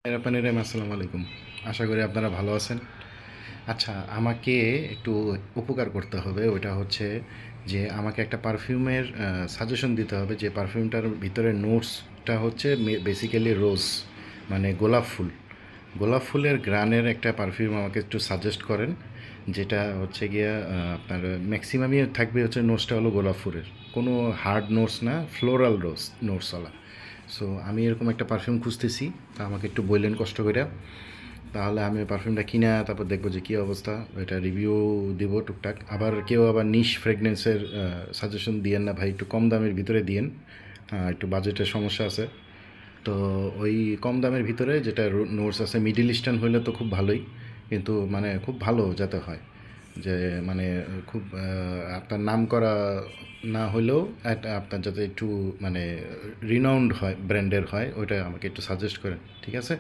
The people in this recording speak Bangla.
আসসালামু আলাইকুম। আশা করি আপনারা ভালো আছেন। আচ্ছা, আমাকে একটু উপকার করতে হবে। ওইটা হচ্ছে যে আমাকে একটা পারফিউমের সাজেশন দিতে হবে, যে পারফিউমটার ভিতরে নোটসটা হচ্ছে বেসিক্যালি রোজ, মানে গোলাপ ফুল। গোলাপ ফুলের গ্রানের একটা পারফিউম আমাকে একটু সাজেস্ট করেন, যেটা হচ্ছে গিয়া আপনার ম্যাক্সিমামই থাকবে হচ্ছে নোটসটা হলো গোলাপ ফুলের। কোনো হার্ড নোটস না, ফ্লোরাল রোজ নোটসওয়ালা। সো আমি এরকম একটা পারফিউম খুঁজতেছি। তা আমাকে একটু বললেন কষ্ট করে, তাহলে আমি ওই পারফিউমটা কিনা তারপর দেখবো যে কী অবস্থা, এটা রিভিউ দিব টুকটাক। আবার কেউ আবার নিশ ফ্রেগনেন্সের সাজেশন দিয়েন না ভাই, একটু কম দামের ভিতরে দিয়েন। একটু বাজেটের সমস্যা আছে। তো ওই কম দামের ভিতরে যেটা নোটস আছে, মিডিল ইস্টার্ন হইলে তো খুব ভালোই, কিন্তু মানে খুব ভালো যাতে হয়, যে মানে খুব আপনার নাম করা না হলেও একটা আপনার যাতে একটু মানে রিনাউন্ড হয়, ব্র্যান্ডের হয়, ওইটা আমাকে একটু সাজেস্ট করেন, ঠিক আছে?